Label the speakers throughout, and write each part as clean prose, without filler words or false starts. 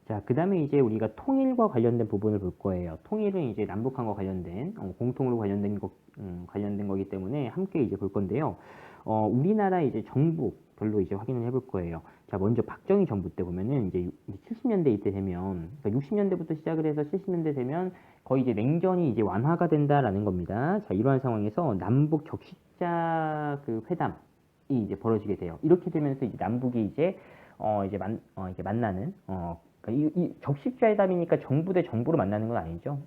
Speaker 1: 자, 그 다음에 이제 우리가 통일과 관련된 부분을 볼 거예요. 통일은 이제 남북한과 관련된, 공통으로 관련된 거기 때문에 함께 이제 볼 건데요. 우리나라 이제 정부별로 이제 확인을 해볼 거예요. 자, 먼저 박정희 정부 때 보면은 이제 70년대 이때 되면, 그러니까 60년대부터 시작을 해서 70년대 되면 거의 이제 냉전이 이제 완화가 된다라는 겁니다. 자, 이러한 상황에서 남북 적시자 그 회담이 이제 벌어지게 돼요. 이렇게 되면서 이제 남북이 이제 만나는, 그러니까 이 적십자 회담이니까 정부 대 정부로 만나는 건 아니죠.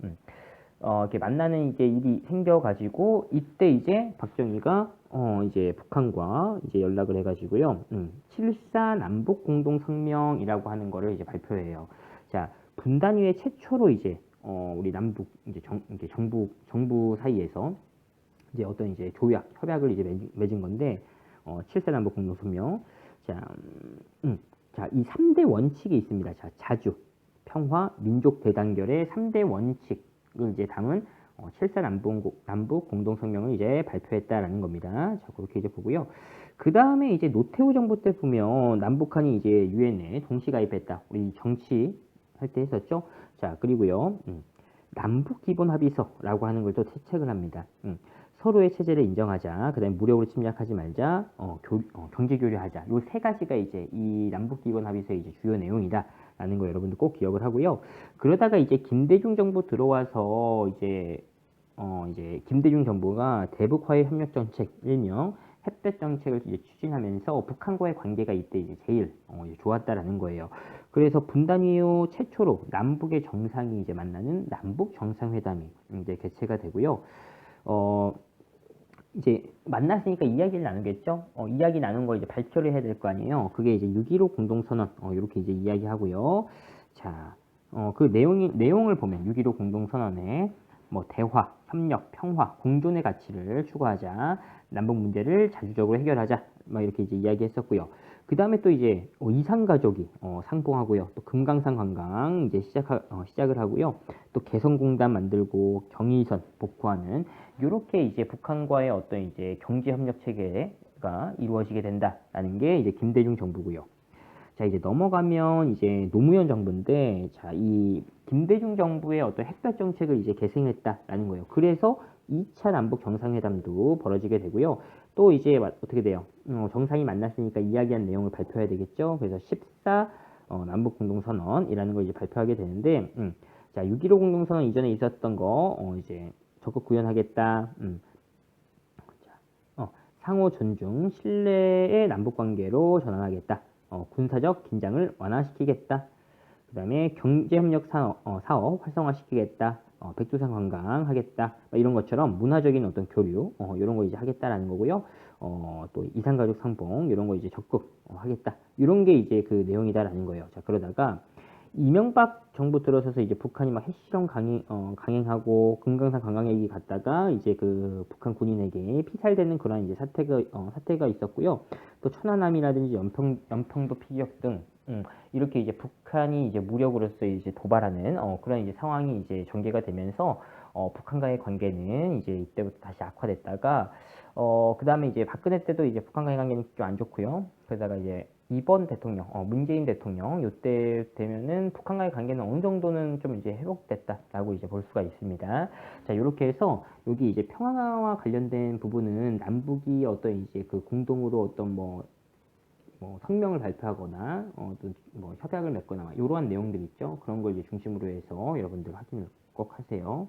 Speaker 1: 이렇게 만나는 이제 일이 생겨가지고 이때 이제 박정희가 이제 북한과 이제 연락을 해가지고요. 7.4 남북 공동 성명이라고 하는 거를 이제 발표해요. 자, 분단 이후에 최초로 이제 우리 남북 이제 정부 사이에서 이제 어떤 이제 협약을 이제 맺은 건데 7세 남북 공동 성명. 자, 자, 이 3대 원칙이 있습니다. 자, 자주, 평화, 민족 대단결의 3대 원칙을 이제 담은 7사 남북 공동성명을 이제 발표했다라는 겁니다. 자, 그렇게 이제 보고요. 그 다음에 이제 노태우 정부 때 보면 남북한이 이제 유엔에 동시 가입했다. 우리 정치 할 때 했었죠. 자, 그리고요. 남북 기본 합의서라고 하는 걸 또 채택을 합니다. 서로의 체제를 인정하자. 그다음에 무력으로 침략하지 말자. 경제 교류하자. 요 세 가지가 이제 이 남북 기본 합의서의 이제 주요 내용이다라는 거 여러분들 꼭 기억을 하고요. 그러다가 이제 김대중 정부 들어와서 이제 김대중 정부가 대북화해 협력 정책 일명 햇볕 정책을 이제 추진하면서 북한과의 관계가 이때 이제 제일 이제 좋았다라는 거예요. 그래서 분단 이후 최초로 남북의 정상이 이제 만나는 남북 정상회담이 이제 개최가 되고요. 이제 만났으니까 이야기를 나누겠죠? 이야기 나눈 걸 이제 발표를 해야 될 거 아니에요? 그게 이제 6.15 공동선언, 이렇게 이제 이야기하고요. 자, 그 내용을 보면 6.15 공동선언에 뭐 대화, 협력, 평화, 공존의 가치를 추구하자, 남북 문제를 자주적으로 해결하자, 막 이렇게 이제 이야기했었고요. 그 다음에 또 이제 이산가족이 상봉하고요. 또 금강산 관광 이제 시작을 하고요. 또 개성공단 만들고 경의선 복구하는 이렇게 이제 북한과의 어떤 이제 경제 협력 체계가 이루어지게 된다라는 게 이제 김대중 정부고요. 자, 이제 넘어가면 이제 노무현 정부인데, 자, 이 김대중 정부의 어떤 햇볕 정책을 이제 계승했다라는 거예요. 그래서 2차 남북 정상회담도 벌어지게 되고요. 또 이제 어떻게 돼요? 정상이 만났으니까 이야기한 내용을 발표해야 되겠죠. 그래서 14 남북 공동선언이라는 걸 이제 발표하게 되는데, 자, 6.15 공동선언 이전에 있었던 거 이제 적극 구현하겠다. 상호 존중, 신뢰의 남북 관계로 전환하겠다. 군사적 긴장을 완화시키겠다. 그 다음에 경제협력 사업 활성화시키겠다. 백두산 관광하겠다. 이런 것처럼 문화적인 어떤 교류, 이런 거 이제 하겠다라는 거고요. 또 이산가족 상봉, 이런 거 이제 적극 하겠다. 이런 게 이제 그 내용이다라는 거예요. 자, 그러다가 이명박 정부 들어서서 이제 북한이 막 핵실험 강행하고 금강산 관광객이 갔다가 이제 그 북한 군인에게 피살되는 그런 이제 사태가 있었고요. 또 천안함이라든지 연평도 피격 등 이렇게 이제 북한이 이제 무력으로서 이제 도발하는 그런 이제 상황이 이제 전개가 되면서 북한과의 관계는 이제 이때부터 다시 악화됐다가 그 다음에 이제 박근혜 때도 이제 북한과의 관계는 좀 안 좋고요. 그러다가 이제 이번 대통령, 문재인 대통령 요때 되면은 북한과의 관계는 어느 정도는 좀 이제 회복됐다라고 이제 볼 수가 있습니다. 자, 이렇게 해서 여기 이제 평화와 관련된 부분은 남북이 어떤 이제 그 공동으로 어떤 뭐 성명을 발표하거나 또 뭐 협약을 맺거나 이러한 내용들 있죠. 그런 걸 이제 중심으로 해서 여러분들 확인을 꼭 하세요.